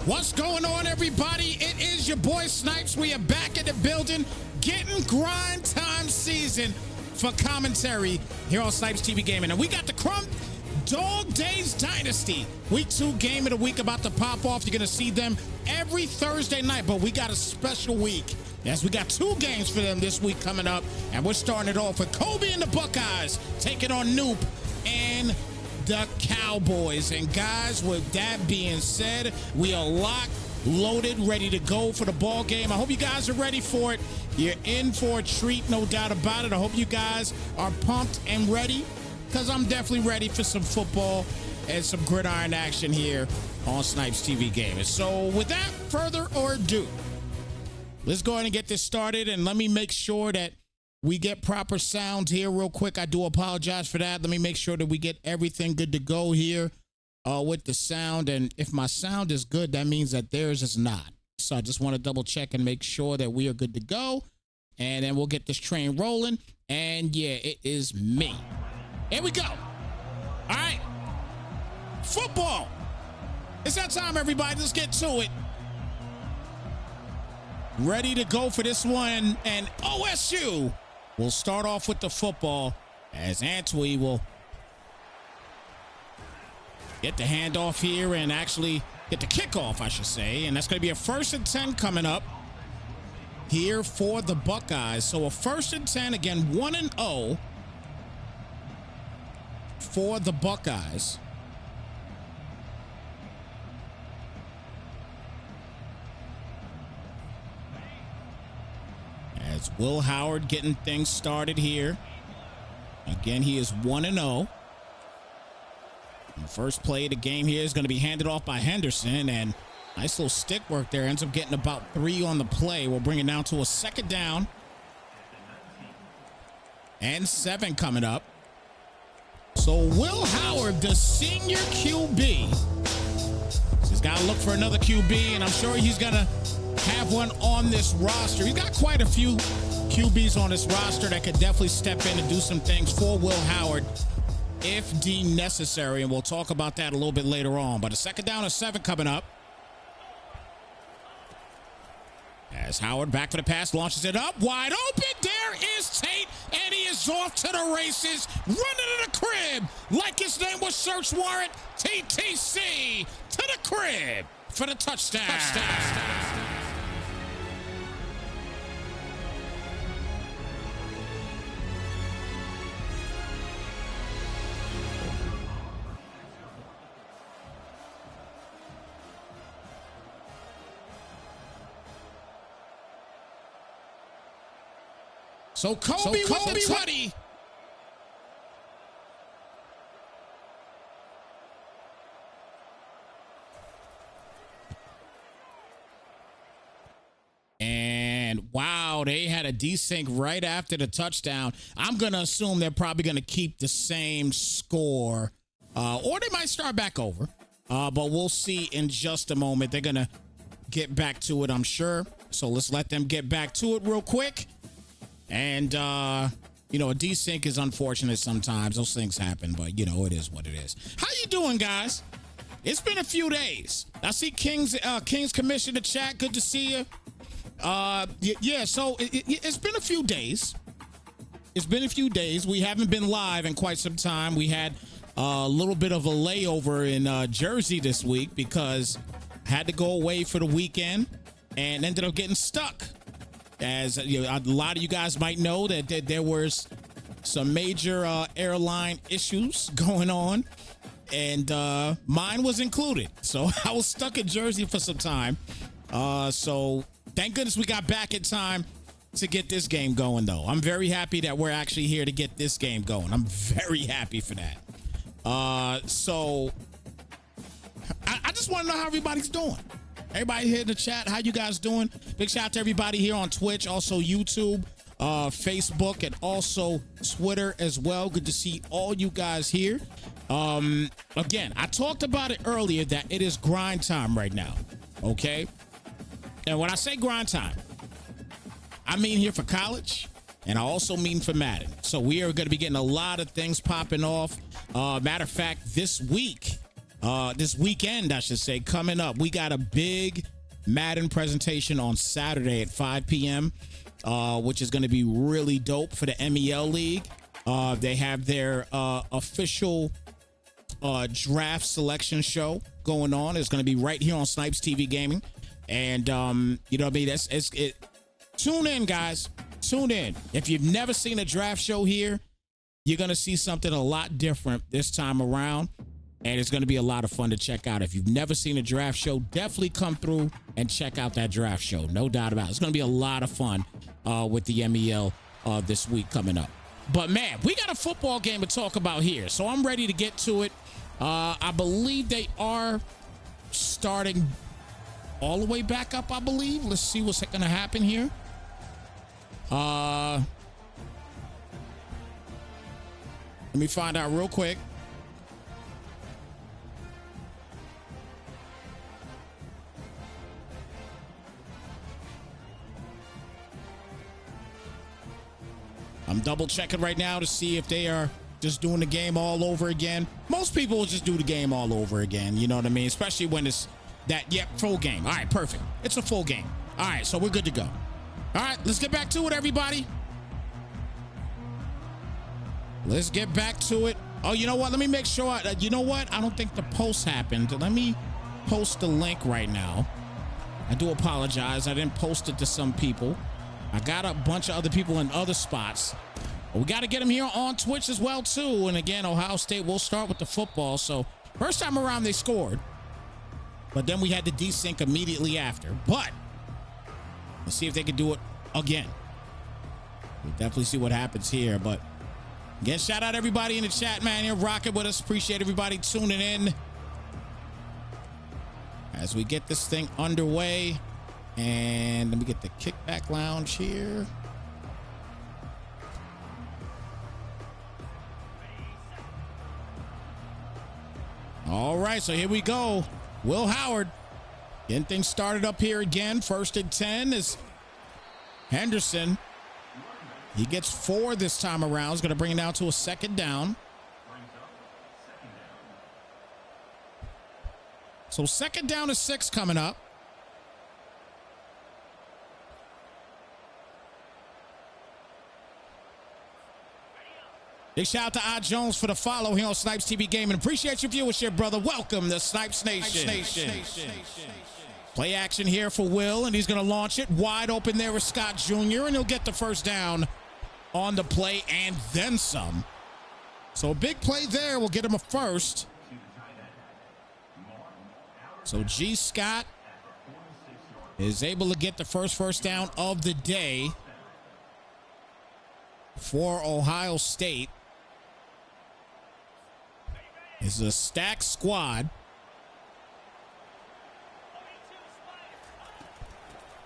What's going on, everybody? It is your boy Snypz. We are back in the building, getting grind time season for commentary here on Snypz TV Gaming. And we got the Crumz, Dawg, Daze, Dynasty. Week 2 game of the week about to pop off. You're going to see them every Thursday night, but we got a special week. Yes, we got 2 games for them this week coming up, and we're starting it off with Kobe and the Buckeyes taking on Noop and the Cowboys. And guys, with that being said, we are locked, loaded, ready to go for the ball game. I hope you guys are ready for it. You're in for a treat, no doubt about it. I hope you guys are pumped and ready, because I'm definitely ready for some football and some gridiron action here on Snypz TV Gaming. So without further ado, let's go ahead and get this started, and let me make sure that we get proper sound here real quick. I do apologize for that. Let me make sure that we get everything good to go here with the sound. And if my sound is good, that means that theirs is not. So I just want to double check and make sure that we are good to go. And then we'll get this train rolling. And yeah, it is me. Here we go. All right. Football. It's that time, everybody. Let's get to it. Ready to go for this one. And OSU will start off with the football as Antwi will get the handoff here and actually get the kickoff, I should say. And that's going to be a 1st and 10 coming up here for the Buckeyes. So a 1st and 10, again, 1-0 for the Buckeyes. As Will Howard getting things started here. Again, he is 1-0. The first play of the game here is going to be handed off by Henderson, and nice little stick work there. Ends up getting about 3 on the play. We'll bring it down to a 2nd down and 7 coming up. So Will Howard, the senior QB, he's got to look for another QB, and I'm sure he's going to have one on this roster. He's got quite a few QBs on this roster that could definitely step in and do some things for Will Howard if deemed necessary, and we'll talk about that a little bit later on. But a 2nd down and 7 coming up. As Howard back for the pass, launches it up, wide open. There is Tate, and he is off to the races, running to the crib like his name was Search Warrant. TTC to the crib for the touchdown. So Kobe with the tutty. And wow, they had a desync right after the touchdown. I'm going to assume they're probably going to keep the same score, or they might start back over. But we'll see in just a moment. They're going to get back to it, I'm sure. So let's let them get back to it real quick. And, you know, a desync is unfortunate sometimes. Those things happen, but, you know, it is what it is. How you doing, guys? It's been a few days. I see King's Commission in the chat. Good to see you. Yeah, so it's been a few days. It's been a few days. We haven't been live in quite some time. We had a little bit of a layover in Jersey this week because I had to go away for the weekend and ended up getting stuck. As you know, a lot of you guys might know that there was some major airline issues going on, and mine was included. So I was stuck in Jersey for some time. So thank goodness we got back in time to get this game going, though. I'm very happy that we're actually here to get this game going. I'm very happy for that. So I just want to know how everybody's doing. Everybody here in the chat, how you guys doing? Big shout out to everybody here on Twitch, also YouTube, Facebook, and also Twitter as well. Good to see all you guys here. Again, I talked about it earlier that it is grind time right now, okay? And when I say grind time, I mean here for college, and I also mean for Madden. So we are going to be getting a lot of things popping off. Matter of fact, this week, this weekend, I should say, coming up. We got a big Madden presentation on Saturday at 5 p.m., which is going to be really dope for the MEL League. They have their official draft selection show going on. It's going to be right here on Snypz TV Gaming. And, you know what I mean? Tune in, guys. Tune in. If you've never seen a draft show here, you're going to see something a lot different this time around. And it's going to be a lot of fun to check out. If you've never seen a draft show, definitely come through and check out that draft show. No doubt about it. It's going to be a lot of fun with the MEL this week coming up. But, man, we got a football game to talk about here. So I'm ready to get to it. I believe they are starting all the way back up, I believe. Let's see what's going to happen here. Let me find out real quick. I'm double checking right now to see if they are just doing the game all over again. Most people will just do the game all over again. You know what I mean? Especially when it's that, full game. All right, perfect. It's a full game. All right, so we're good to go. All right, let's get back to it, everybody. Let's get back to it. Oh, you know what? Let me make sure. You know what? I don't think the post happened. Let me post the link right now. I do apologize. I didn't post it to some people. I got a bunch of other people in other spots. But we got to get them here on Twitch as well, too. And again, Ohio State will start with the football. So first time around, they scored. But then we had the desync immediately after. But let's see if they can do it again. We'll definitely see what happens here. But again, shout out everybody in the chat, man. You're rocking with us. Appreciate everybody tuning in as we get this thing underway. And let me get the kickback lounge here. All right, so here we go. Will Howard getting things started up here again. 1st and 10 is Henderson. He gets 4 this time around. He's going to bring it down to a 2nd down. So 2nd down to 6 coming up. Big shout out to Odd Jones for the follow here on Snypz TV Gaming. Appreciate your viewership, brother. Welcome to Snypz Nation. Play action here for Will, and he's going to launch it wide open there with Scott Jr., and he'll get the 1st down on the play and then some. So a big play there will get him a 1st. So G. Scott is able to get the first down of the day for Ohio State. It's a stacked squad.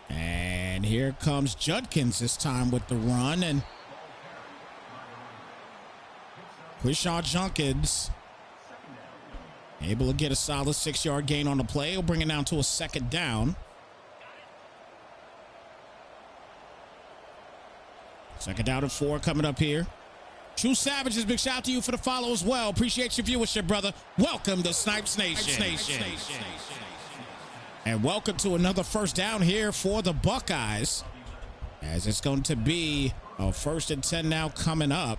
And here comes Judkins this time with the run. And Quishon Judkins able to get a solid 6-yard gain on the play. He'll bring it down to a 2nd down. 2nd down and 4 coming up here. True Savages, big shout out to you for the follow as well. Appreciate your viewership, brother. Welcome to Snypz Nation. And welcome to another 1st down here for the Buckeyes, as it's going to be a 1st and 10 now coming up.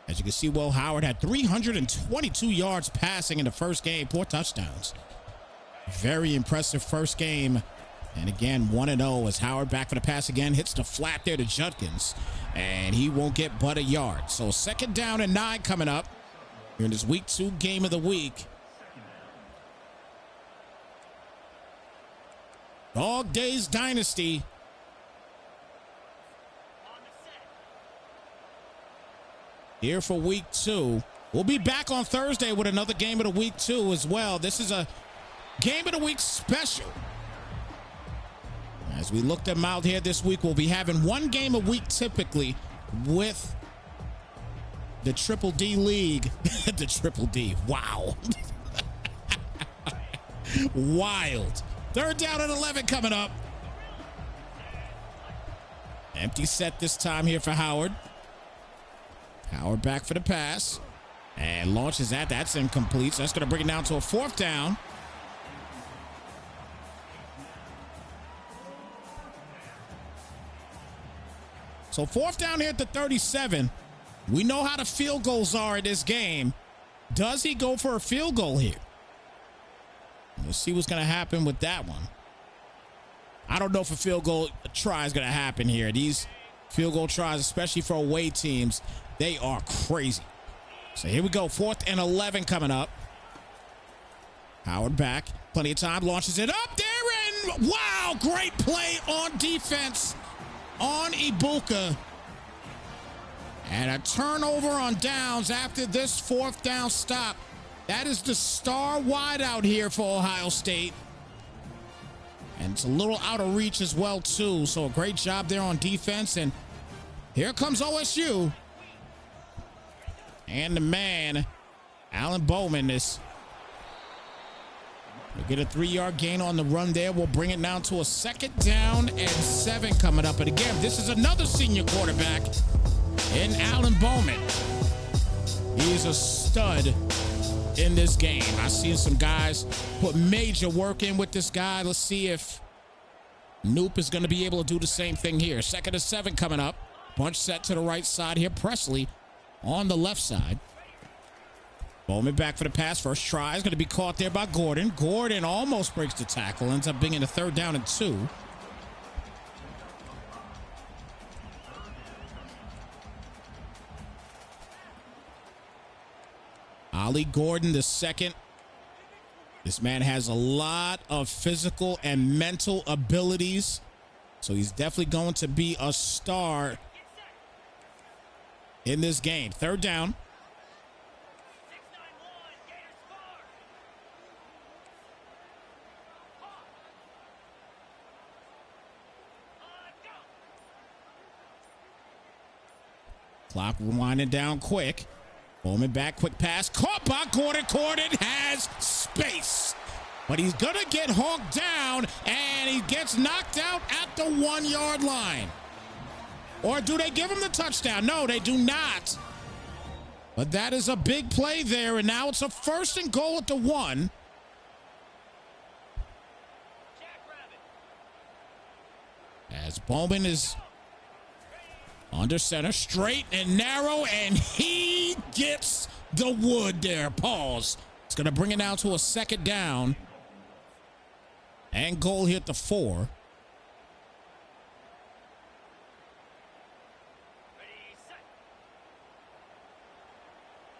As you can see, Will Howard had 322 yards passing in the first game, 4 touchdowns. Very impressive first game. And again, 1-0 as Howard back for the pass again. Hits the flat there to Judkins. And he won't get but a yard. So 2nd down and 9 coming up here in this week 2 game of the week. Dawg, Daze, Dynasty. Here for week 2. We'll be back on Thursday with another game of the week 2 as well. This is a game of the week special. As we look them out here this week, we'll be having 1 game a week typically with the Triple D League. The Triple D. Wow. Wild. 3rd down and 11 coming up. Empty set this time here for Howard. Howard back for the pass. And launches that. That's incomplete. So that's going to bring it down to a 4th down. So 4th down here at the 37. We know how the field goals are in this game. Does he go for a field goal here? Let's see what's going to happen with that one. I don't know if a field goal try is going to happen here. These field goal tries, especially for away teams, they are crazy. So here we go. 4th and 11 coming up. Howard back. Plenty of time. Launches it up there. And wow, great play on defense on Ibuka. And a turnover on downs after this 4th down stop. That is the star wideout here for Ohio State. And it's a little out of reach as well, too. So a great job there on defense. And here comes OSU. And the man, Alan Bowman, will get a 3-yard gain on the run there. We'll bring it down to a 2nd down and 7 coming up. And again, this is another senior quarterback in Alan Bowman. He's a stud in this game. I've seen some guys put major work in with this guy. Let's see if Noop is going to be able to do the same thing here. 2nd and 7 coming up. Bunch set to the right side here. Presley on the left side. Bowman back for the pass. First try is going to be caught there by Gordon. Gordon almost breaks the tackle. Ends up being in a 3rd down and 2. Ollie Gordon, the 2nd. This man has a lot of physical and mental abilities. So he's definitely going to be a star in this game. 3rd down. Clock winding down quick. Bowman back, quick pass, caught by Gordon. Gordon has space, but he's gonna get hawked down, and he gets knocked out at the 1-yard line. Or do they give him the touchdown? No, they do not. But that is a big play there, and now it's a 1st and goal at the 1. As Bowman is under center, straight and narrow, and he gets the wood there. Pause. It's going to bring it down to a 2nd down and goal here at the 4.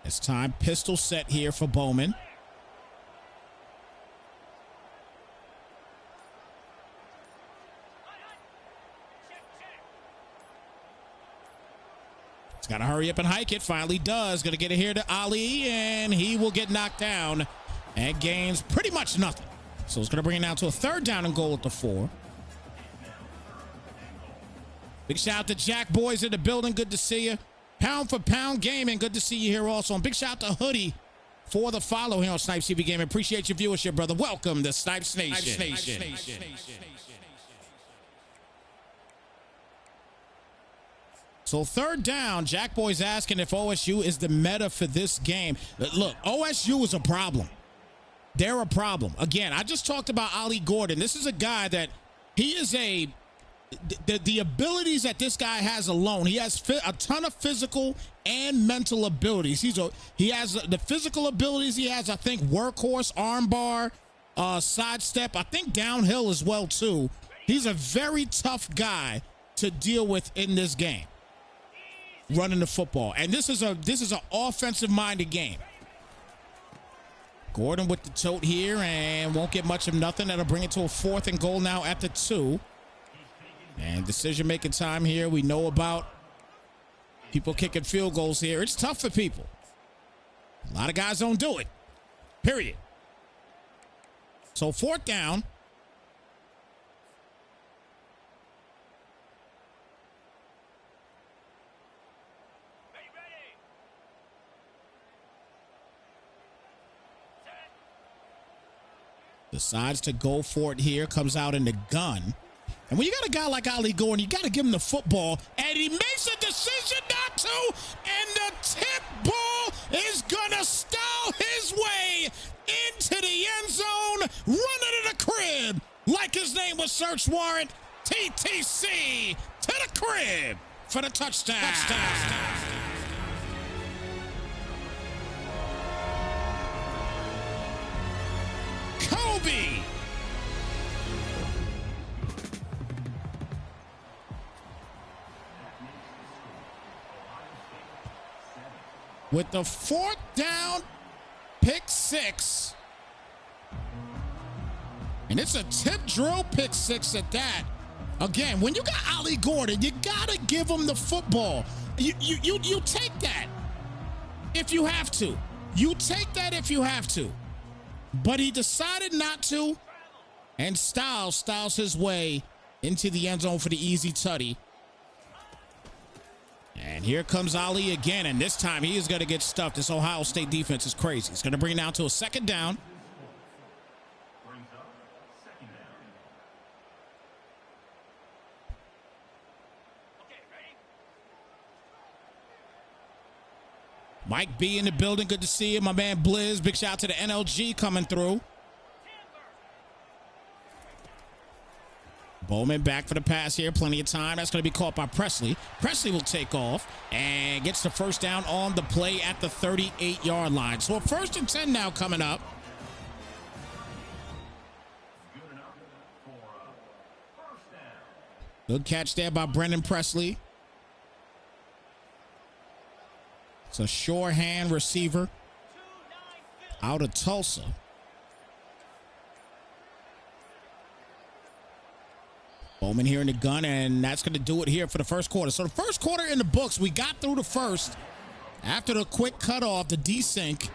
It's time. Pistol set here for Bowman. Got to hurry up and hike it. Finally does. Going to get it here to Ali, and he will get knocked down and gains pretty much nothing. So it's going to bring it down to a 3rd down and goal at the 4. Big shout out to Jack Boys in the building. Good to see you. Pound for Pound Gaming. Good to see you here also. And big shout out to Hoodie for the follow here on Snypz TV Gaming. Appreciate your viewership, brother. Welcome to Snypz Nation. So 3rd down, Jack Boy's asking if OSU is the meta for this game. Look, OSU is a problem. They're a problem. Again, I just talked about Ollie Gordon. This is a guy that he is the abilities that this guy has alone. He has a ton of physical and mental abilities. He has the physical abilities. He has, I think, workhorse, armbar, sidestep. I think downhill as well too. He's a very tough guy to deal with in this game. Running the football, and this is an offensive minded game. Gordon with the tote here, and won't get much of nothing. That'll bring it to a 4th and goal now at the 2. And decision making time here. We know about people kicking field goals here. It's tough for people. A lot of guys don't do it, period. So 4th down. Decides to go for it here. Comes out in the gun. And when you got a guy like Ollie Gordon, you got to give him the football. And he makes a decision not to. And the tip ball is gonna style his way into the end zone, running to the crib like his name was search warrant. TTC to the crib for the touchdown. Kobe. With the 4th down pick 6. And it's a tip drill pick 6 at that. Again, when you got Ollie Gordon, you gotta give him the football. You take that if you have to. You take that if you have to. But he decided not to. And styles his way into the end zone for the easy tutty. And here comes Ali again, and this time he is going to get stuffed. This Ohio State defense is crazy. It's going to bring it down to a 2nd down. Mike B in the building. Good to see you. My man Blizz. Big shout out to the NLG coming through. Bowman back for the pass here. Plenty of time. That's going to be caught by Presley. Presley will take off and gets the 1st down on the play at the 38-yard line. So a 1st and 10 now coming up. Good catch there by Brendan Presley. It's a sure hand receiver out of Tulsa. Bowman here in the gun, and that's going to do it here for the 1st quarter. So the 1st quarter in the books, we got through the 1st. After the quick cutoff, the desync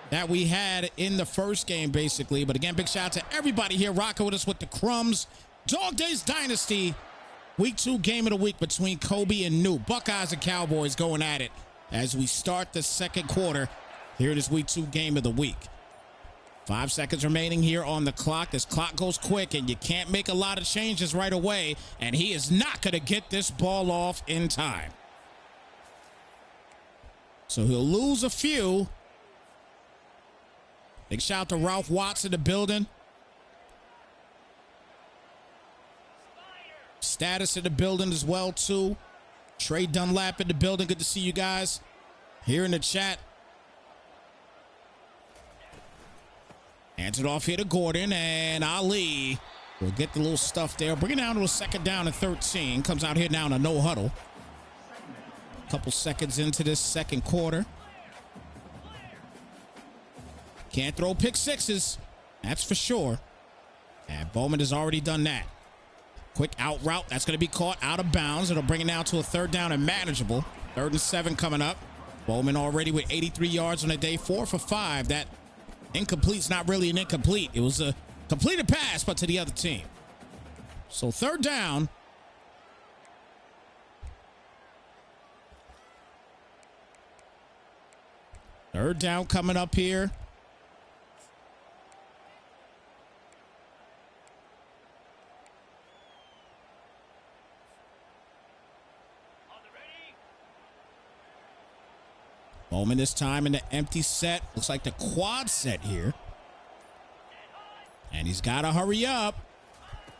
that we had in the 1st game, basically. But again, big shout out to everybody here rocking with us with the Crumz Dawg Daze Dynasty. Week 2 game of the week between Kobe and New. Buckeyes and Cowboys going at it as we start the 2nd quarter here in this week 2 game of the week. 5 seconds remaining here on the clock. This clock goes quick, and you can't make a lot of changes right away. And he is not going to get this ball off in time. So he'll lose a few. Big shout out to Ralph Watts in the building. Status in the building as well, too. Trey Dunlap in the building. Good to see you guys here in the chat. Hands it off here to Gordon, and Ali will get the little stuff there. Bring it down to a 2nd down and 13. Comes out here now in a no huddle. A couple seconds into this 2nd quarter. Can't throw pick 6s. That's for sure. And Bowman has already done that. Quick out route. That's going to be caught out of bounds. It'll bring it down to a 3rd down and manageable. 3rd and 7 coming up. Bowman already with 83 yards on the day. 4 for 5. That incomplete's not really an incomplete. It was a completed pass, but to the other team. So 3rd down. Third down coming up here. Bowman this time in the empty set. Looks like the quad set here. And he's got to hurry up.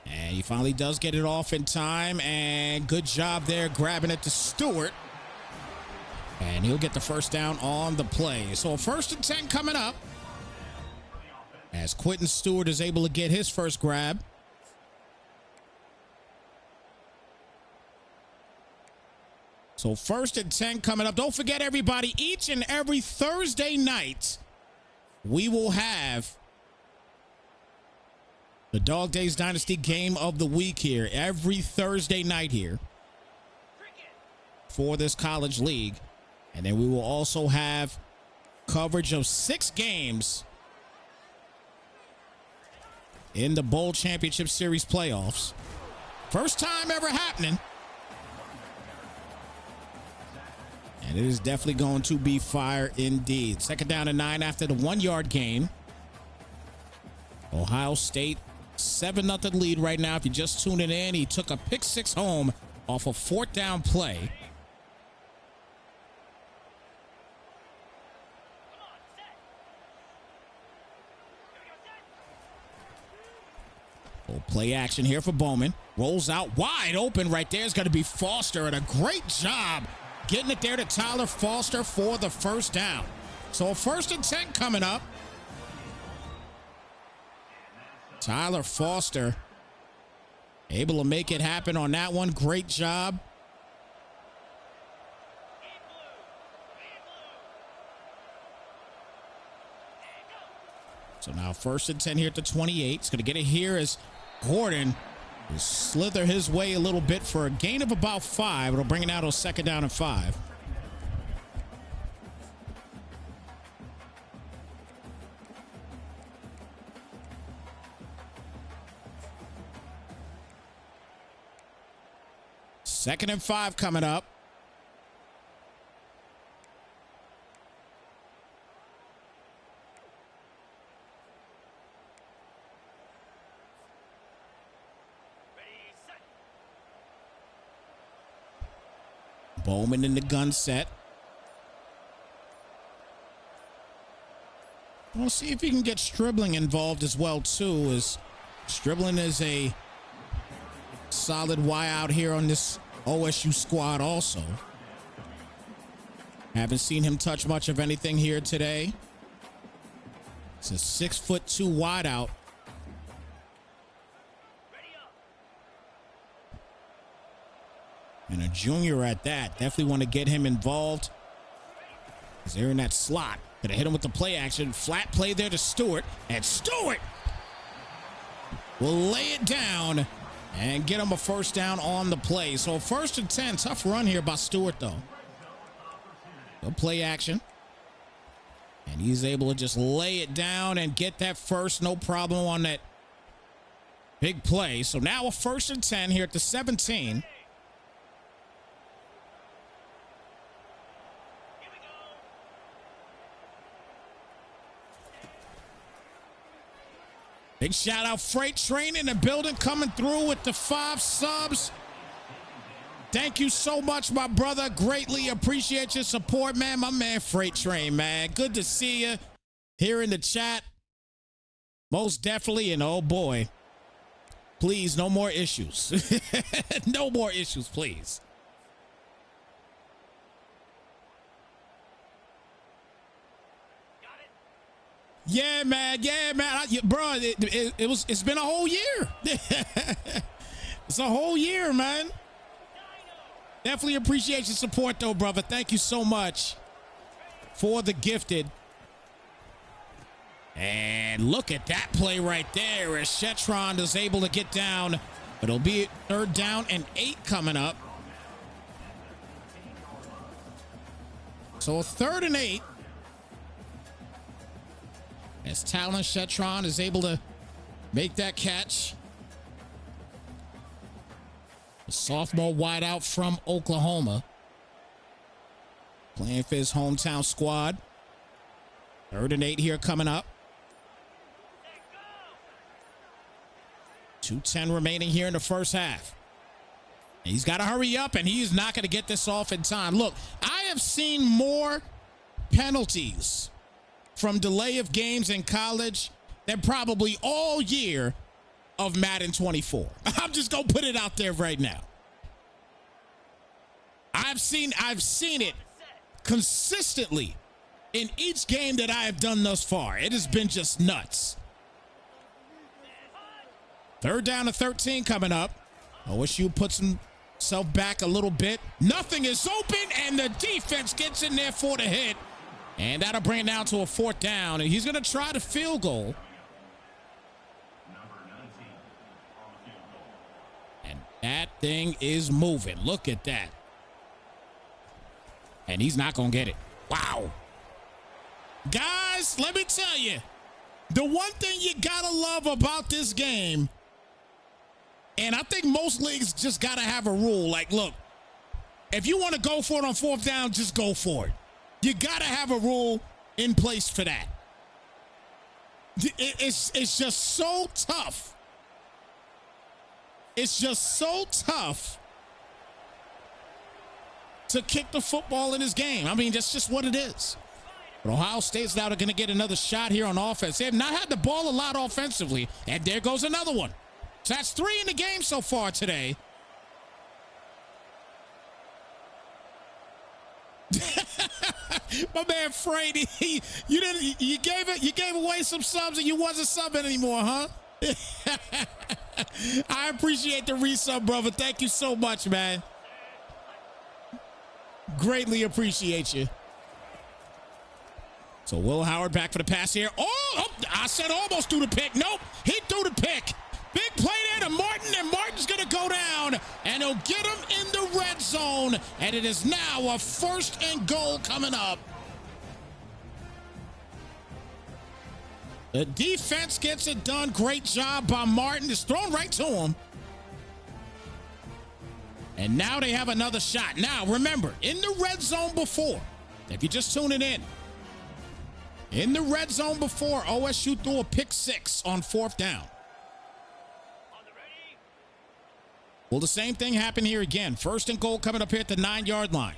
And he finally does get it off in time. And good job there grabbing it to Stewart. And he'll get the 1st down on the play. So a 1st and 10 coming up. As Quentin Stewart is able to get his first grab. So 1st and 10 coming up. Don't forget, everybody, each and every Thursday night, we will have the Dawg Daze Dynasty game of the week here. Every Thursday night here for this college league. And then we will also have coverage of 6 games in the Bowl Championship Series playoffs. First time ever happening. And it is definitely going to be fire indeed. 2nd down and 9 after the 1-yard gain. Ohio State 7-0 lead right now. If you're just tuning in, he took a pick 6 home off a 4th down play. Little play action here for Bowman. Rolls out wide open right there. Is going to be Foster, and a great job getting it there to Tyler Foster for the first down. So a 1st and 10 coming up. Tyler Foster able to make it happen on that one. Great job. So now 1st and 10 here at the 28. He's going to get it here as Gordon will slither his way a little bit for a gain of about 5. It'll bring it out on 2nd down and 5. Second and 5 coming up. Bowman in the gun set. We'll see if he can get Stribling involved as well, too, as Stribling is a solid Y out here on this OSU squad also. Haven't seen him touch much of anything here today. It's a 6'2" wide out. And a junior at that. Definitely want to get him involved. Because they're in that slot. Gonna hit him with the play action. Flat play there to Stewart. And Stewart will lay it down and get him a 1st down on the play. So 1st and 10. Tough run here by Stewart, though. No play action. And he's able to just lay it down and get that first. No problem on that big play. So now a 1st and 10 here at the 17. Big shout out Freight Train in the building, coming through with the 5 subs. Thank you so much, my brother. Greatly appreciate your support, man. My man Freight Train, man. Good to see you here in the chat. Most definitely. And oh boy, please, no more issues. No more issues, please. Yeah, man. Yeah, man. Bro, it's been a whole year. It's a whole year, man. Definitely appreciate your support, though, brother. Thank you so much for the gifted. And look at that play right there as Shetron is able to get down. It'll be 3rd down and 8 coming up. So a 3rd and 8. As Talon Shetron is able to make that catch. The sophomore wideout from Oklahoma. Playing for his hometown squad. 3rd and 8 here coming up. 2:10 remaining here in the first half. And he's got to hurry up, and he's not going to get this off in time. Look, I have seen more penalties from delay of games in college than probably all year of Madden 24. I'm just going to put it out there right now. I've seen it consistently in each game that I have done thus far. It has been just nuts. 3rd down to 13 coming up. OSU puts himself back a little bit. Nothing is open, and the defense gets in there for the hit. And that'll bring it down to a 4th down. And he's going to try the field goal. And that thing is moving. Look at that. And he's not going to get it. Wow. Guys, let me tell you, the one thing you got to love about this game, and I think most leagues just got to have a rule. Like, look, if you want to go for it on 4th down, just go for it. You got to have a rule in place for that. It's just so tough. It's just so tough to kick the football in this game. I mean, that's just what it is. But Ohio State's now going to get another shot here on offense. They have not had the ball a lot offensively. And there goes another one. So that's 3 in the game so far today. My man Frady, you gave away some subs and you wasn't subbing anymore, huh? I appreciate the resub, brother. Thank you so much, man. Greatly appreciate you. So Will Howard back for the pass here. Oh, I said almost threw the pick. Nope, he threw the pick. Big play there to Martin, and Martin's going to go down, and he'll get him in the red zone, and it is now a 1st and goal coming up. The defense gets it done. Great job by Martin. It's thrown right to him. And now they have another shot. Now, remember, in the red zone before, if you're just tuning in the red zone before, OSU threw a pick 6 on 4th down. Will the same thing happen here again? 1st and goal coming up here at the 9-yard line.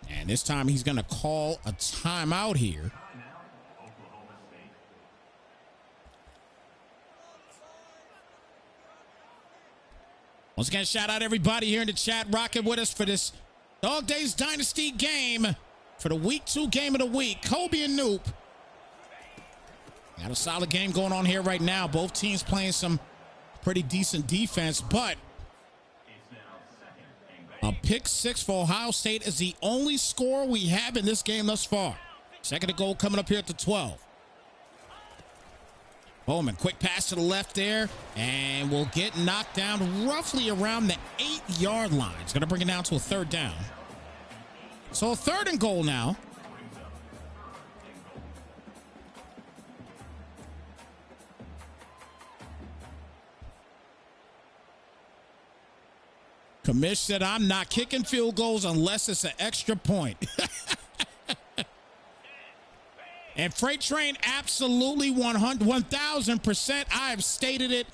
And this time he's going to call a timeout here. Once again, shout out everybody here in the chat rocking with us for this Dog Days Dynasty game for the week 2 game of the week. Kobe and Noop. Got a solid game going on here right now. Both teams playing some pretty decent defense, but a pick 6 for Ohio State is the only score we have in this game thus far. 2nd and goal coming up here at the 12. Bowman, quick pass to the left there, and will get knocked down roughly around the 8-yard line. It's going to bring it down to a 3rd down. So a 3rd and goal now. Commish said, I'm not kicking field goals unless it's an extra point. And Freight Train, absolutely 1,000%. I have stated it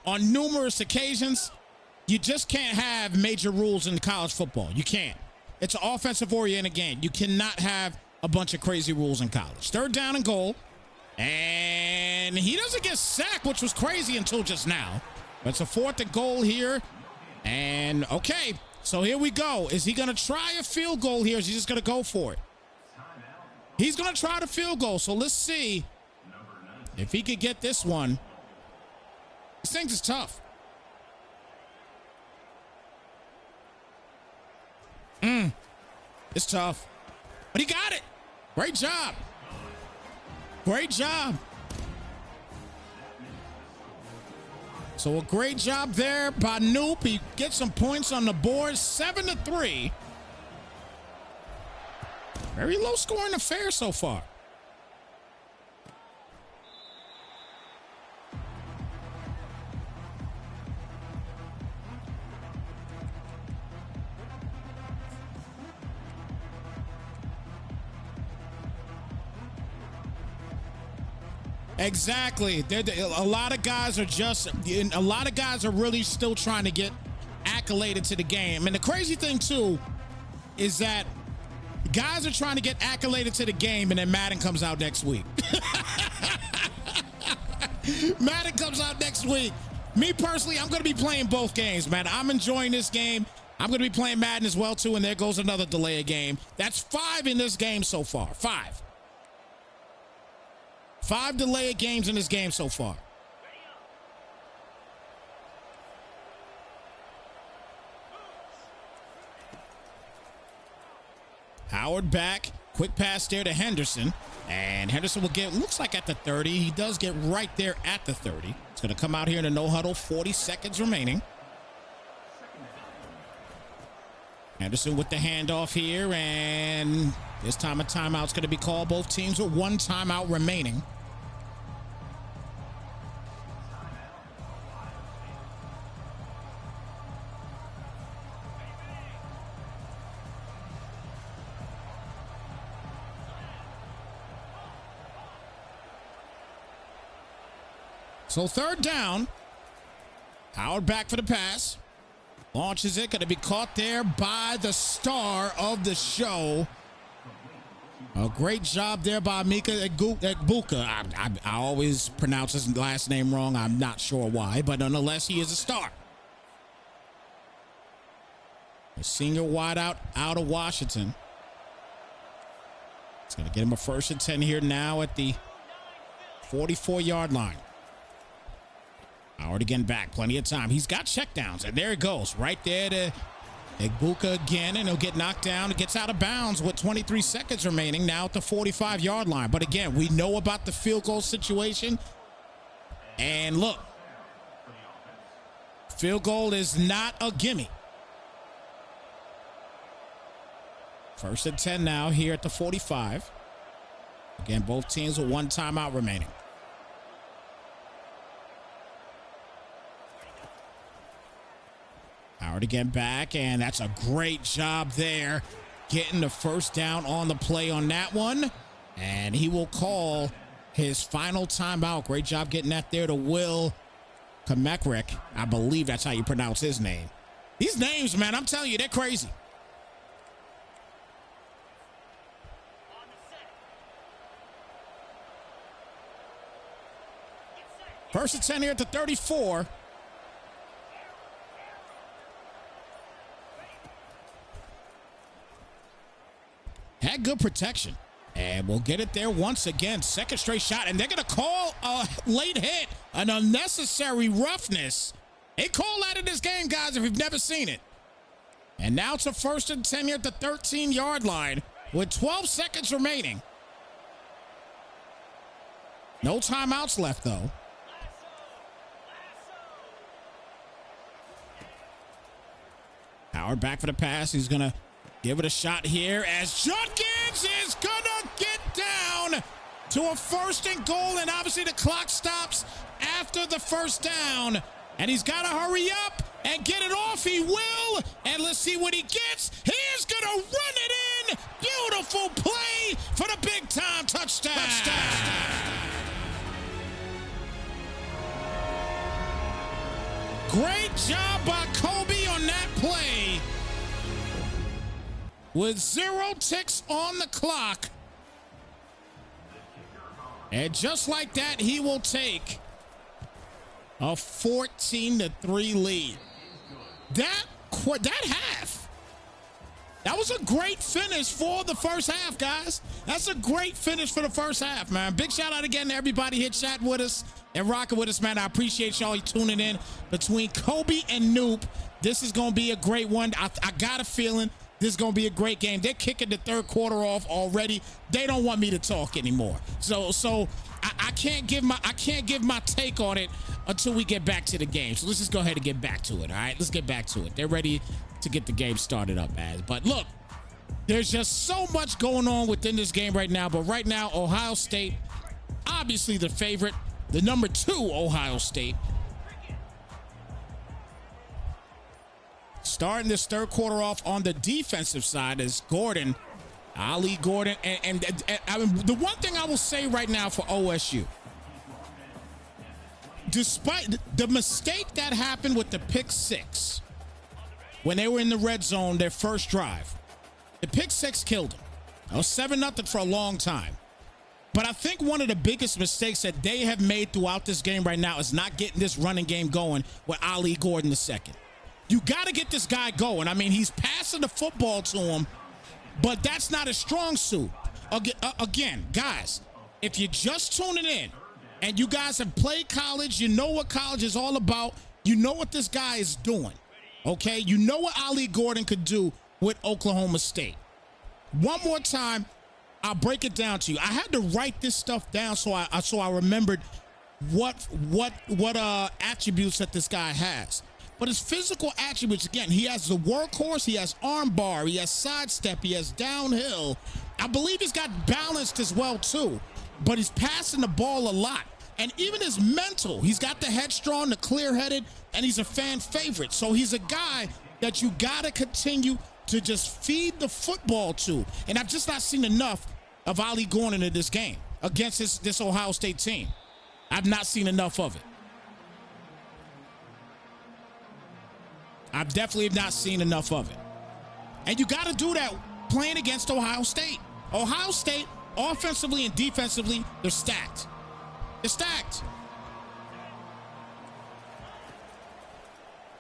on numerous occasions. You just can't have major rules in college football. You can't. It's an offensive-oriented game. You cannot have a bunch of crazy rules in college. 3rd down and goal. And he doesn't get sacked, which was crazy until just now. But it's a 4th and goal here. And, okay, so here we go. Is he going to try a field goal here, or is he just going to go for it? He's going to try the field goal, so let's see if he could get this one. This thing is tough. It's tough. But he got it. Great job. Great job. So a great job there by Noop. He gets some points on the board, 7-3. Very low scoring affair so far. Exactly. A lot of guys are really still trying to get accoladed to the game. And the crazy thing too is that guys are trying to get accoladed to the game, and then Madden comes out next week. Madden comes out next week. Me personally, I'm going to be playing both games, man. I'm enjoying this game. I'm going to be playing Madden as well too, and there goes another delay of game. That's 5 in this game so far. 5. 5 delay of games in this game so far. Howard back, quick pass there to Henderson, and Henderson will get, looks like at the 30. He does get right there at the 30. It's going to come out here in a no huddle, 40 seconds remaining. Henderson with the handoff here, and this time a timeout's going to be called. Both teams with 1 timeout remaining. So 3rd down. Howard back for the pass. Launches it. Going to be caught there by the star of the show, A great job there by Mika Egbuka. I always pronounce his last name wrong. I'm not sure why, but nonetheless, he is a star. A senior wideout out of Washington. It's going to get him a 1st and 10 here now at the 44-yard line. Howard again back. Plenty of time. He's got checkdowns, and there it goes. Right there to Egbuka again, and he'll get knocked down. It gets out of bounds with 23 seconds remaining now at the 45-yard line. But again, we know about the field goal situation. And look, field goal is not a gimme. 1st and 10 now here at the 45. Again, both teams with 1 timeout remaining. Howard again back, and that's a great job there, getting the 1st down on the play on that one. And he will call his final timeout. Great job getting that there to Will Kamekrek. I believe that's how you pronounce his name. These names, man, I'm telling you, they're crazy. First and 10 here at the 34. Had good protection. And we'll get it there once again. 2nd straight shot. And they're going to call a late hit. An unnecessary roughness. They call that in this game, guys, if you've never seen it. And now it's a 1st and 10 here at the 13-yard line with 12 seconds remaining. No timeouts left, though. Howard back for the pass. He's going to give it a shot here as Judkins is going to get down to a 1st and goal. And obviously the clock stops after the 1st down. And he's got to hurry up and get it off. He will. And let's see what he gets. He is going to run it in. Beautiful play for the big-time touchdown. Great job by Kobe on that play. With 0 ticks on the clock. And just like that, he will take a 14-3 lead. That half. That was a great finish for the first half, guys. That's a great finish for the first half, man. Big shout out again to everybody here chatting with us and rocking with us, man. I appreciate y'all tuning in. Between Kobe and Noop, this is going to be a great one. I got a feeling this is going to be a great game. They're kicking the 3rd quarter off already. They don't want me to talk anymore. So I can't give my take on it until we get back to the game. So let's just go ahead and get back to it. All right, let's get back to it. They're ready to get the game started up, as. But look, there's just so much going on within this game right now. But right now, Ohio State, obviously the favorite, the number 2 Ohio State. Starting this 3rd quarter off on the defensive side is Gordon, Ali Gordon. And I mean, the one thing I will say right now for OSU, despite the mistake that happened with the pick 6, when they were in the red zone, their first drive, the pick 6 killed them. It was 7-0 for a long time. But I think one of the biggest mistakes that they have made throughout this game right now is not getting this running game going with Ali Gordon II. You got to get this guy going. I mean, he's passing the football to him, but that's not a strong suit. Again, guys, if you're just tuning in and you guys have played college, you know what college is all about. You know what this guy is doing, okay? You know what Ali Gordon could do with Oklahoma State. One more time, I'll break it down to you. I had to write this stuff down so I remembered what attributes that this guy has. But his physical attributes, again, he has the workhorse, he has arm bar, he has sidestep, he has downhill. I believe he's got balanced as well, too. But he's passing the ball a lot. And even his mental, he's got the headstrong, the clear-headed, and he's a fan favorite. So he's a guy that you got to continue to just feed the football to. And I've just not seen enough of Ali Gordon in this game against this Ohio State team. I've not seen enough of it. I've definitely not seen enough of it. And you got to do that playing against Ohio State. Ohio State, offensively and defensively, they're stacked. They're stacked.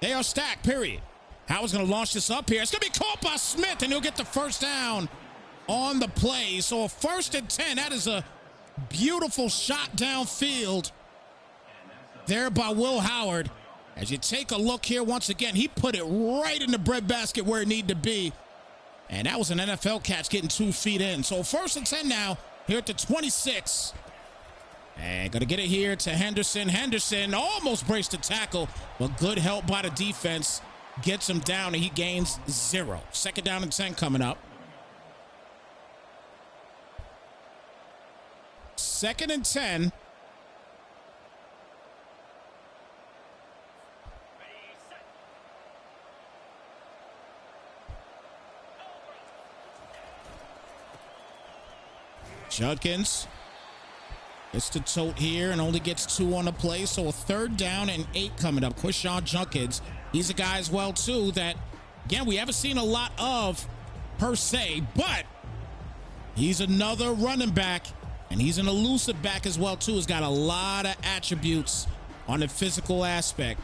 They are stacked, period. Howard's going to launch this up here. It's going to be caught by Smith, and he'll get the first down on the play. So a 1st and 10. That is a beautiful shot downfield there by Will Howard. As you take a look here once again, he put it right in the breadbasket where it needed to be. And that was an NFL catch getting 2 feet in. So 1st and 10 now here at the 26. And going to get it here to Henderson. Henderson almost braced the tackle, but good help by the defense. Gets him down, and he gains 0. 2nd down and 10 coming up. 2nd and 10. Judkins gets the tote here and only gets 2 on the play. So a 3rd down and 8 coming up. Quishon Judkins, he's a guy as well, too, that, again, we haven't seen a lot of per se, but he's another running back, and he's an elusive back as well, too. He's got a lot of attributes on the physical aspect.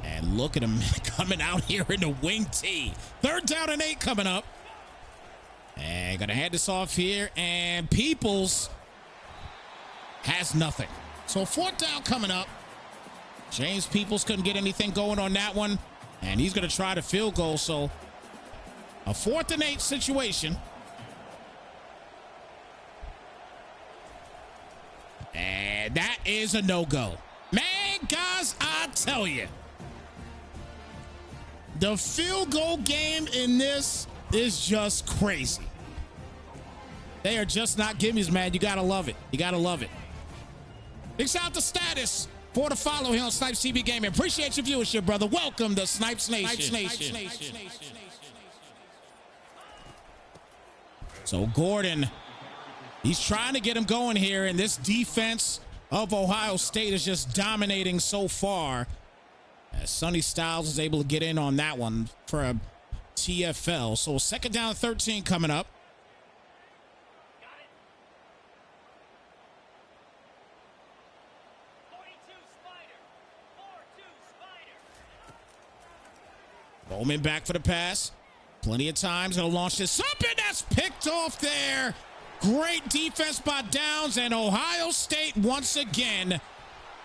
And look at him coming out here in the wing tee. 3rd down and 8 coming up. And gonna hand this off here, and Peoples has nothing. So 4th down coming up. James Peoples couldn't get anything going on that one, and he's gonna try the field goal. So a 4th and 8 situation. And that is a no-go. Man, guys, I tell you, the field goal game in this is just crazy. They are just not gimmies, man. You gotta love it. You gotta love it. Big shout out to Status for the follow here on Snypz TV Gaming. Appreciate your viewership, brother. Welcome to Snypz Nation. So Gordon, he's trying to get him going here, and this defense of Ohio State is just dominating so far. As Sonny Styles is able to get in on that one for a TFL. So 2nd down and 13 coming up. Bowman back for the pass. Plenty of times. Gonna launch this up, and that's picked off there. Great defense by Downs, and Ohio State once again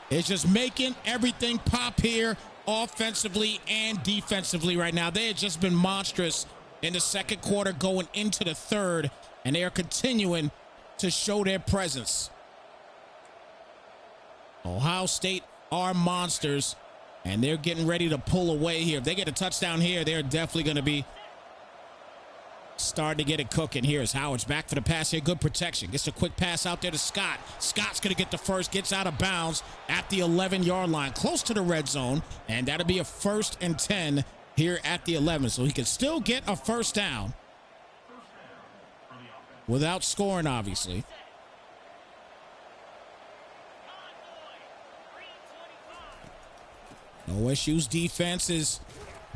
is just making everything pop here offensively and defensively right now. They had just been monstrous in the 2nd quarter going into the 3rd, and they are continuing to show their presence. Ohio State are monsters, and they're getting ready to pull away here. If they get a touchdown here, they're definitely going to be starting to get it cooking. Here's Howard's back for the pass here. Good protection. Gets a quick pass out there to Scott. Scott's going to get the first. Gets out of bounds at the 11-yard line, close to the red zone. And that'll be a 1st and 10 here at the 11. So he can still get a 1st down without scoring, obviously. OSU's defense is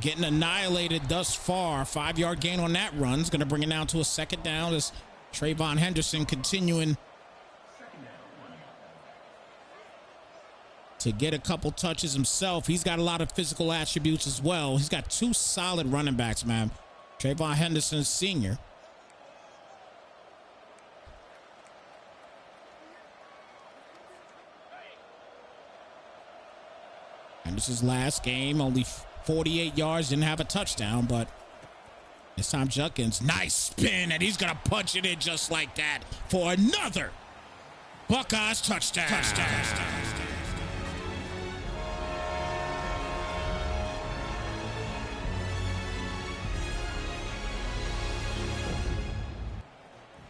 getting annihilated thus far. 5-yard gain on that run is going to bring it down to a 2nd down as Trayvon Henderson continuing to get a couple touches himself. He's got a lot of physical attributes as well. He's got 2 solid running backs, man. Trayvon Henderson Sr. Henderson's last game, only 48 yards, didn't have a touchdown, but this time Judkins, nice spin, and he's going to punch it in just like that for another Buckeyes touchdown.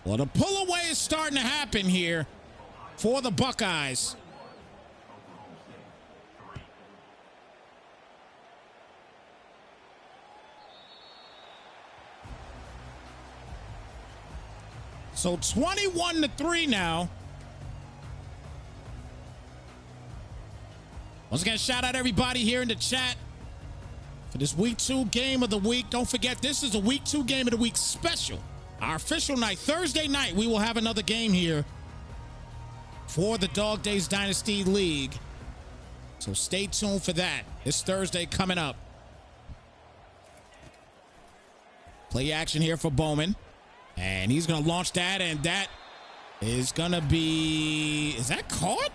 Well, the pull away is starting to happen here for the Buckeyes. So 21-3 now. Once again, shout out everybody here in the chat for this week 2 game of the week. Don't forget, this is a week 2 game of the week special Our official night, Thursday night, we will have another game here for the Dawg Daze Dynasty League. So stay tuned for that. It's Thursday coming up. Play action here for Bowman. And he's going to launch that, and that is going to be... Is that caught?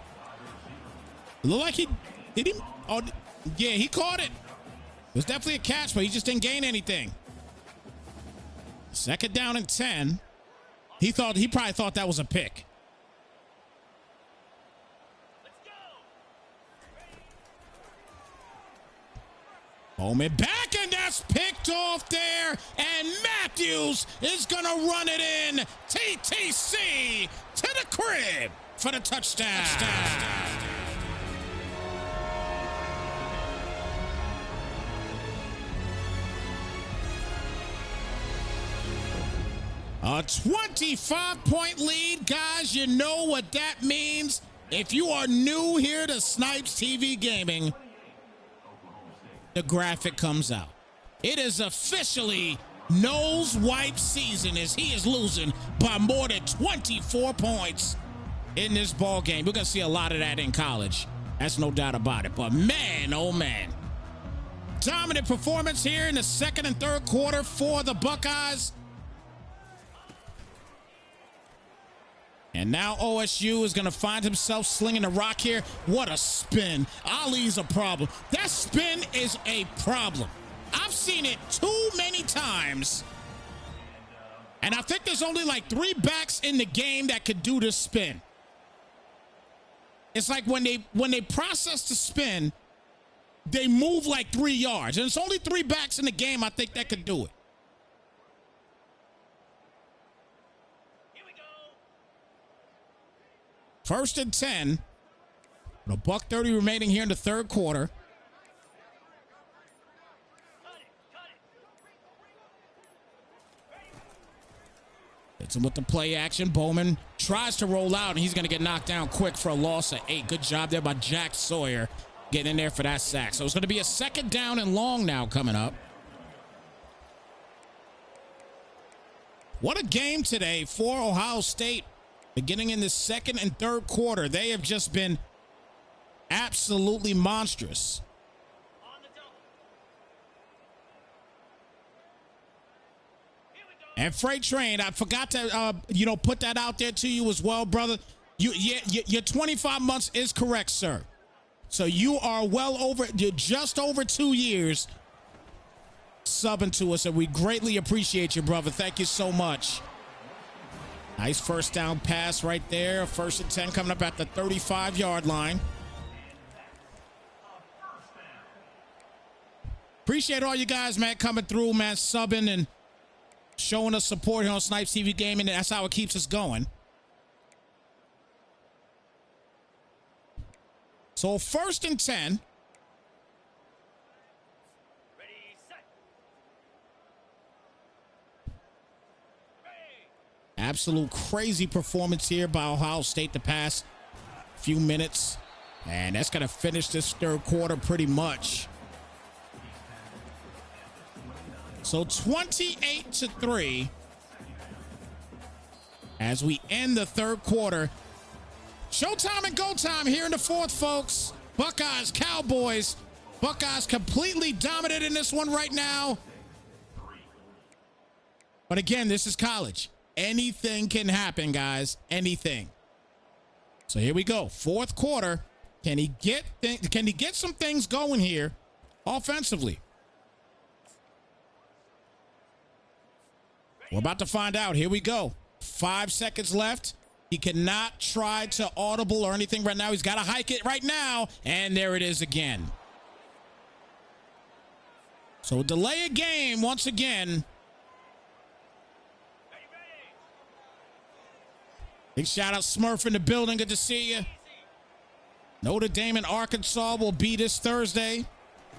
It looked like he... Did he... Oh, yeah, he caught it. It was definitely a catch, but he just didn't gain anything. Second down and 10. He probably thought that was a pick. Bowman back, and that's picked off there. And Matthews is going to run it in. TTC to the crib for the touchdown. A 25-point lead, guys. You know what that means. If you are new here to Snypz TV Gaming, the graphic comes out. It is officially nose wipe season as he is losing by more than 24 points in this ball game. We're going to see a lot of that in college. That's no doubt about it. But man, oh man. Dominant performance here in the second and third quarter for the Buckeyes. And now OSU is going to find himself slinging the rock here. What a spin. Ali's a problem. That spin is a problem. I've seen it too many times. And I think there's only like 3 backs in the game that could do this spin. It's like when they process the spin, they move like 3 yards. And it's only 3 backs in the game I think that could do it. First and 10. A $1:30 remaining here in the third quarter. Hits him with the play action. Bowman tries to roll out, and he's going to get knocked down quick for a loss of 8. Good job there by Jack Sawyer getting in there for that sack. So it's going to be a second down and long now coming up. What a game today for Ohio State. Beginning in the second and third quarter, they have just been absolutely monstrous. And Freight Train, I forgot to, put that out there to you as well, brother. Your 25 months is correct, sir. So you are you're just over 2 years subbing to us, and we greatly appreciate you, brother. Thank you so much. Nice first down pass right there. First and 10 coming up at the 35-yard line. Appreciate all you guys, man, coming through, man, subbing and showing us support here on Snypz TV Gaming. That's how it keeps us going. So first and 10. Absolute crazy performance here by Ohio State the past few minutes. And that's going to finish this third quarter pretty much. So 28-3 as we end the third quarter. Showtime and go time here in the fourth, folks. Buckeyes, Cowboys. Buckeyes completely dominant in this one right now. But again, this is college. Anything can happen, guys. Anything. So here we go. Fourth quarter. Can he get some things going here offensively? We're about to find out. Here we go. 5 seconds left. He cannot try to audible or anything right now. He's got to hike it right now. And there it is again. So delay a game once again. Big shout out Smurf in the building. Good to see you. Notre Dame and Arkansas will be this Thursday.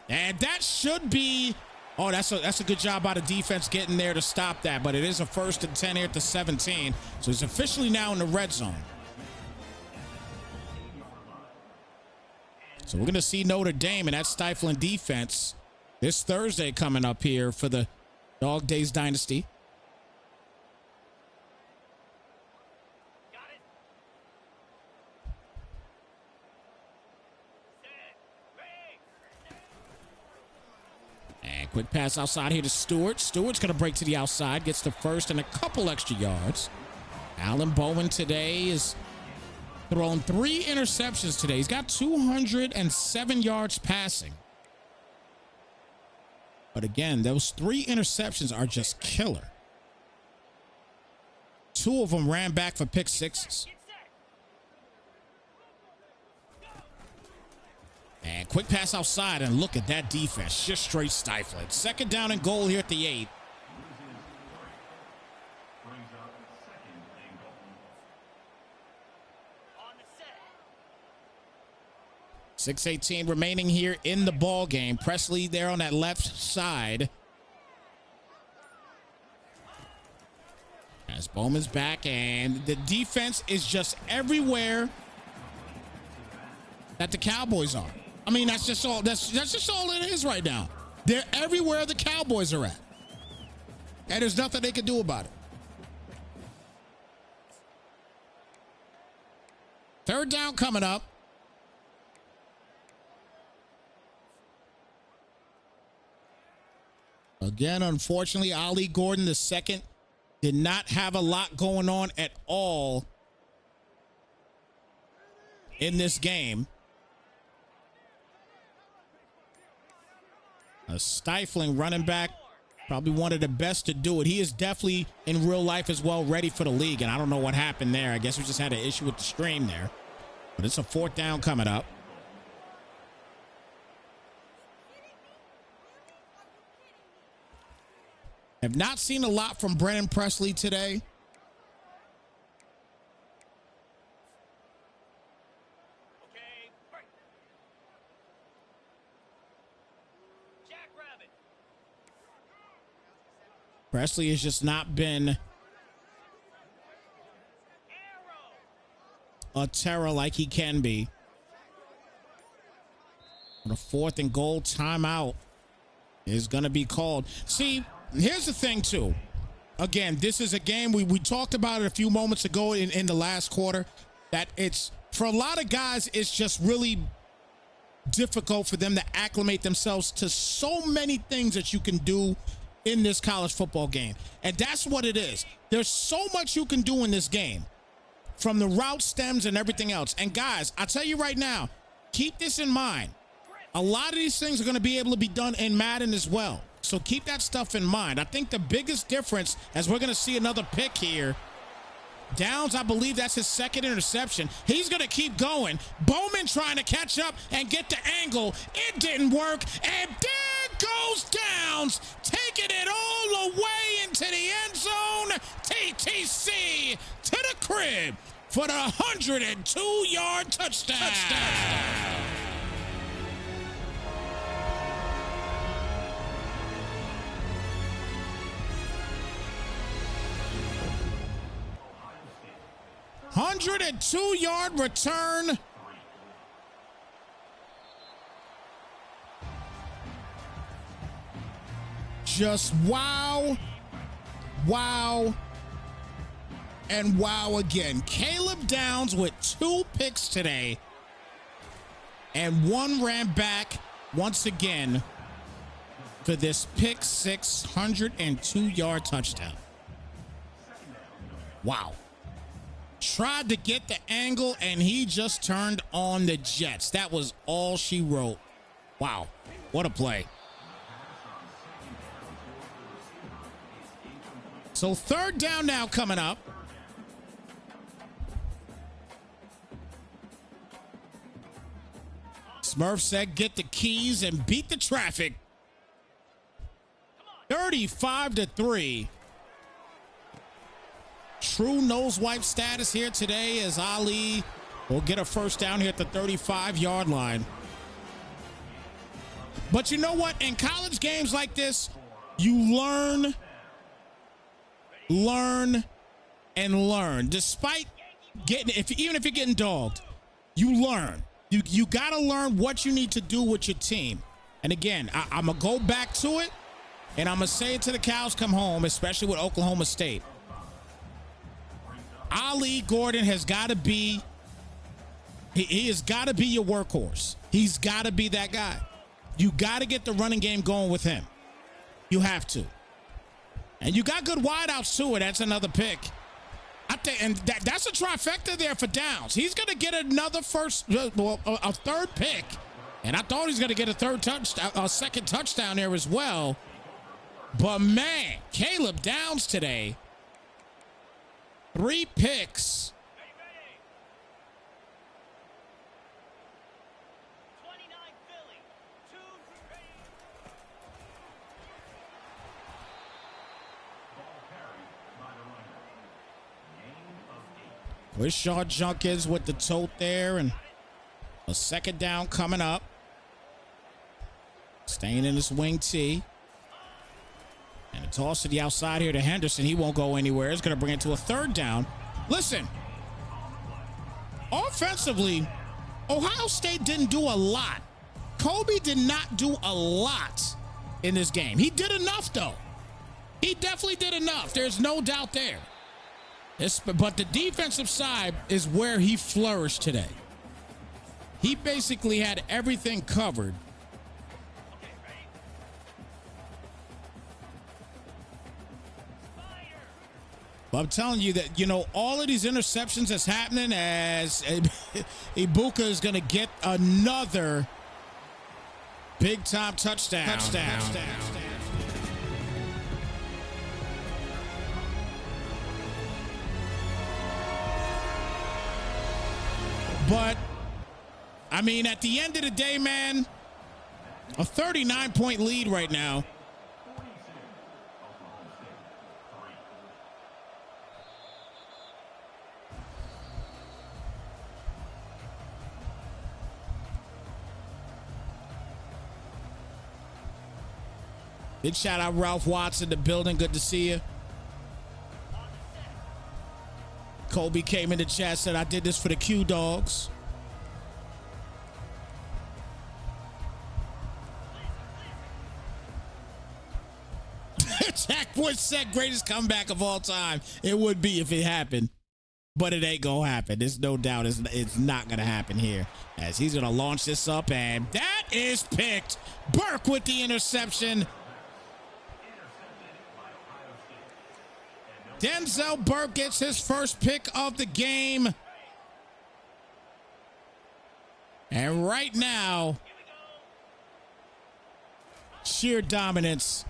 And that should be... Oh, that's a good job by the defense getting there to stop that. But it is a first and 10 here at the 17. So it's officially now in the red zone. So we're going to see Notre Dame and that stifling defense this Thursday coming up here for the Dawg Daze Dynasty. Quick pass outside here to Stewart. Stewart's going to break to the outside. Gets the first and a couple extra yards. Allen Bowen today is thrown 3 interceptions today. He's got 207 yards passing. But again, those 3 interceptions are just killer. 2 of them ran back for pick sixes. And quick pass outside, and look at that defense, just straight stifling. 2nd down and goal here at the 8. .618 remaining here in the ball game. Presley there on that left side. As Bowman's back, and the defense is just everywhere that the Cowboys are. I mean, that's just all it is right now. They're everywhere the Cowboys are at. And there's nothing they can do about it. 3rd down coming up. Again, unfortunately, Ali Gordon II did not have a lot going on at all in this game. A stifling running back, probably one of the best to do it. He is definitely in real life as well ready for the league, and I don't know what happened there. I guess we just had an issue with the stream there. But it's a 4th down coming up. Have not seen a lot from Brennan Presley today. Presley has just not been a terror like he can be. The 4th and goal timeout is going to be called. See, here's the thing, too. Again, this is a game we talked about it a few moments ago in the last quarter, that it's for a lot of guys, it's just really difficult for them to acclimate themselves to so many things that you can do in this college football game. And that's what it is. There's so much you can do in this game, from the route stems and everything else. And guys, I tell you right now, keep this in mind. A lot of these things are going to be able to be done in Madden as well. So keep that stuff in mind. I think the biggest difference, as we're going to see another pick here, Downs, I believe that's his 2nd interception. He's going to keep going. Bowman trying to catch up and get the angle. It didn't work. And there goes Downs, taking it all the way into the end zone. TTC to the crib for the 102-yard touchdown. 102-yard return. Just wow, wow, and wow again. Caleb Downs with 2 picks today, and 1 ran back once again for this pick 602-yard touchdown. Wow. Tried to get the angle, and he just turned on the Jets. That was all she wrote. Wow, what a play. So 3rd down now coming up. Smurf said get the keys and beat the traffic. 35-3. True nose wipe status here today, as Ali will get a 1st down here at the 35-yard line. But you know what? In college games like this, you learn, and learn. Despite getting, even if you're getting dogged, you learn. You got to learn what you need to do with your team. And again, I'm going to go back to it, and I'm going to say it till the cows come home, especially with Oklahoma State. Ali Gordon has got to be, he has got to be your workhorse. He's got to be that guy. You got to get the running game going with him. You have to. And you got good wideouts too, and that's another pick. I think, and that's a trifecta there for Downs. He's going to get another a third pick. And I thought he's going to get a second touchdown there as well. But man, Caleb Downs today, 3 picks. Wishaw Junkins with the tote there, and a second down coming up. Staying in this wing T. And a toss to the outside here to Henderson. He won't go anywhere. It's going to bring it to a third down. Listen, offensively, Ohio State didn't do a lot. Kobe did not do a lot in this game. He did enough, though. He definitely did enough. There's no doubt there. But the defensive side is where he flourished today. He basically had everything covered. But I'm telling you that, you know, all of these interceptions that's happening as Ibuka is going to get another big-time touchdown. But, I mean, at the end of the day, man, a 39-point lead right now. Big shout out Ralph Watts in the building. Good to see you. Kobe came in the chat, said, I did this for the Q Dogs. Jack Wood said, greatest comeback of all time. It would be if it happened, but it ain't gonna happen. There's no doubt it's not gonna happen here, as he's gonna launch this up, and that is picked. Burke with the interception. Denzel Burke gets his first pick of the game. And right now, sheer dominance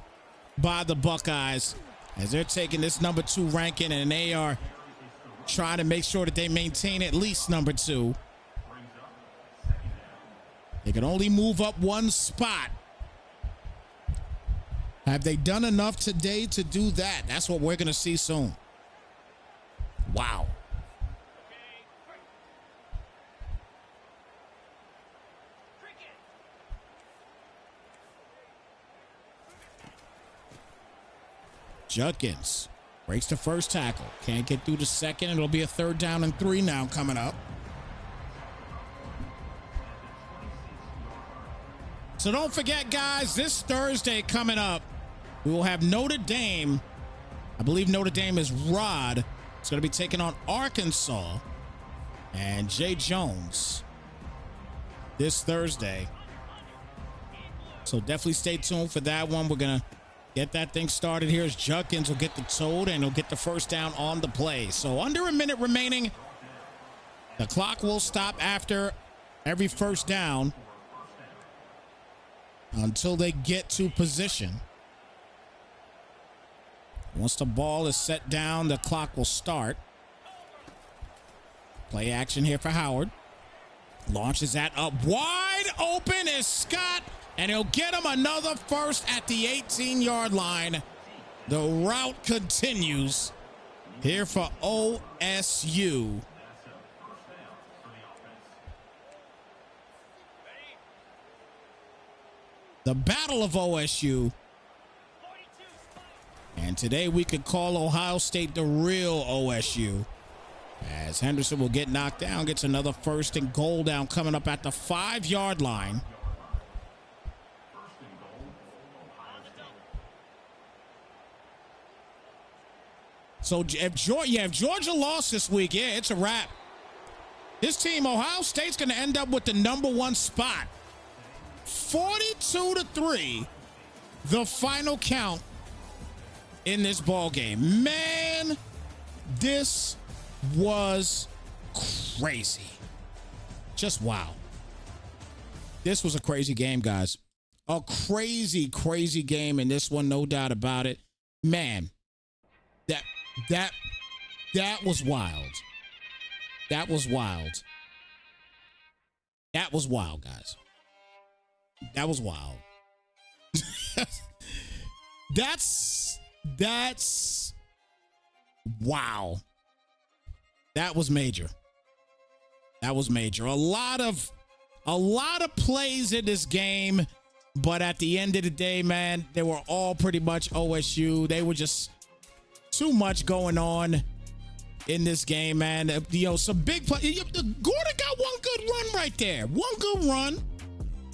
by the Buckeyes as they're taking this number 2 ranking, and they are trying to make sure that they maintain at least number 2. They can only move up one spot. Have they done enough today to do that? That's what we're going to see soon. Wow. Judkins breaks the first tackle. Can't get through the second. It'll be a 3rd down and 3 now coming up. So don't forget, guys, this Thursday coming up, we will have Notre Dame. I believe Notre Dame is Rod. It's going to be taking on Arkansas and Jay Jones this Thursday. So definitely stay tuned for that one. We're going to get that thing started here as Judkins will get the toad and he'll get the first down on the play. So under a minute remaining. The clock will stop after every first down until they get to position. Once the ball is set down, the clock will start. Play action here for Howard. Launches that up wide open is Scott, and he'll get him another first at the 18-yard line. The route continues here for OSU. The Battle of OSU. And today we could call Ohio State the real OSU, as Henderson will get knocked down, gets another 1st and goal down coming up at the 5-yard line. So if Georgia lost this week, yeah, it's a wrap. This team, Ohio State's going to end up with the number 1 spot. 42-3. the final count in this ball game. Man, this was crazy. Just wow. This was a crazy game, guys. A crazy, crazy game in this one, no doubt about it. Man, that was wild. That was wild. That was wild, guys. That was wild. That's wow. That was major. That was major. A lot of plays in this game, but at the end of the day, man, they were all pretty much OSU. They were just too much going on in this game, man. You know, some big play. Gordon got one good run right there. One good run.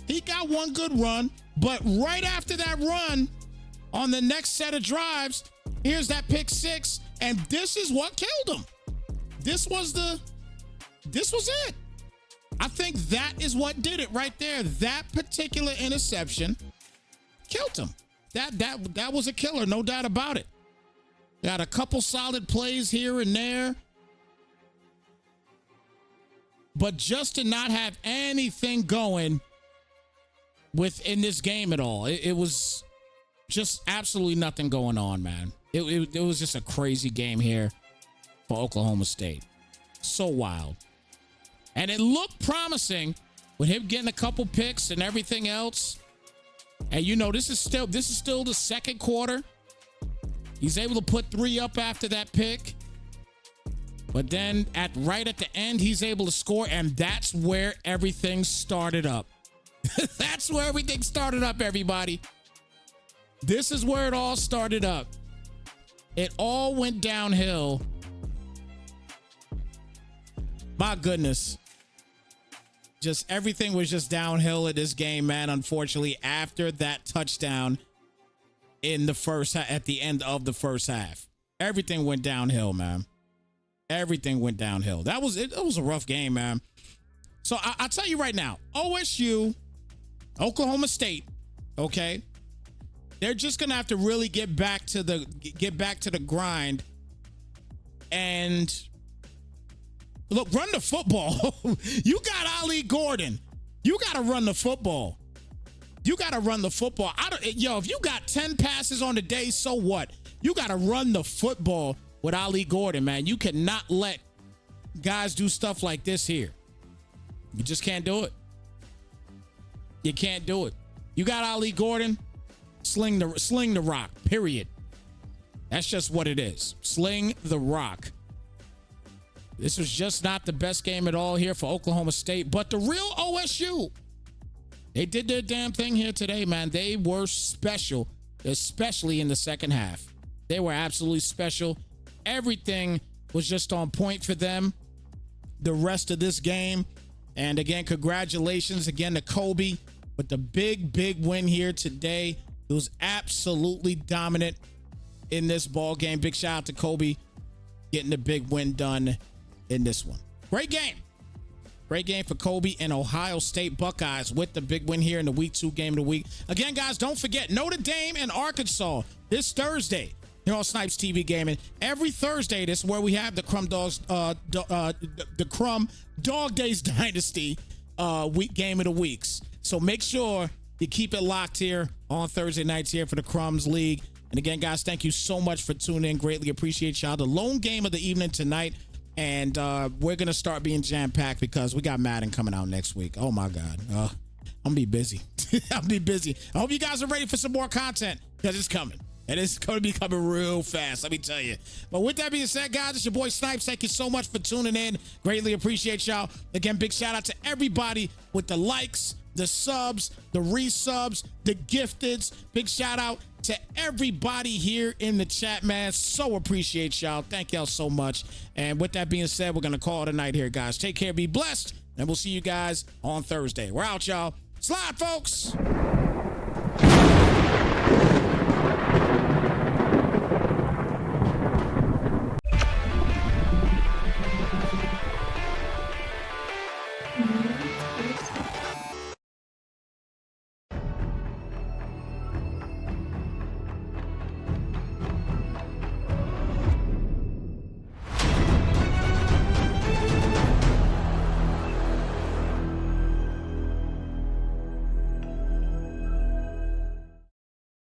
He got one good run, but right after that run, on the next set of drives, here's that pick six, and this is what killed him. This was it. I think that is what did it right there. That particular interception killed him. That was a killer, no doubt about it. Got a couple solid plays here and there, but just to not have anything going within this game at all. It was just absolutely nothing going on, man. It was just a crazy game here for Oklahoma State. So wild. And it looked promising with him getting a couple picks and everything else. And you know, this is still the second quarter. He's able to put 3 up after that pick. But then right at the end, he's able to score, and that's where everything started up. That's where everything started up, everybody. This is where it all started up. It all went downhill. My goodness. Just everything was just downhill in this game, man. Unfortunately, after that touchdown in the first at the end of the first half, everything went downhill, man. Everything went downhill. That was it. It was a rough game, man. So I'll tell you right now, OSU, Oklahoma State, okay, they're just gonna have to really get back to the grind and look, run the football. You got Ali Gordon. You got to run the football. You got to run the football. If you got 10 passes on the day, so what? You got to run the football with Ali Gordon, man. You cannot let guys do stuff like this here. You just can't do it. You can't do it. You got Ali Gordon, sling the rock, period. That's just what it is. Sling the rock. This was just not the best game at all here for Oklahoma State, but the real OSU, they did their damn thing here today, man. They were special, especially in the second half. They were absolutely special. Everything was just on point for them the rest of this game. And again, congratulations again to Kobe with the big win here today. It was absolutely dominant in this ball game. Big shout out to Kobe getting the big win done in this one. Great game. Great game for Kobe and Ohio State Buckeyes with the big win here in the week 2 game of the week. Again, guys, don't forget Notre Dame and Arkansas this Thursday here on Snypz TV Gaming. Every Thursday, this is where we have the Crumz Dawg Daze Dynasty week game of the weeks. So make sure you keep it locked here on Thursday nights here for the Crumz League. And again, guys, thank you so much for tuning in. Greatly appreciate y'all. The lone game of the evening tonight. And we're going to start being jam-packed because we got Madden coming out next week. Oh, my God. I'm going to be busy. I'll be busy. I hope you guys are ready for some more content because it's coming. And it's going to be coming real fast, let me tell you. But with that being said, guys, it's your boy Snypz. Thank you so much for tuning in. Greatly appreciate y'all. Again, big shout-out to everybody with the likes, the subs, the resubs, the gifteds. Big shout-out to everybody here in the chat, man. So appreciate y'all. Thank y'all so much. And with that being said, we're going to call it a night here, guys. Take care, be blessed, and we'll see you guys on Thursday. We're out, y'all. Slide, folks.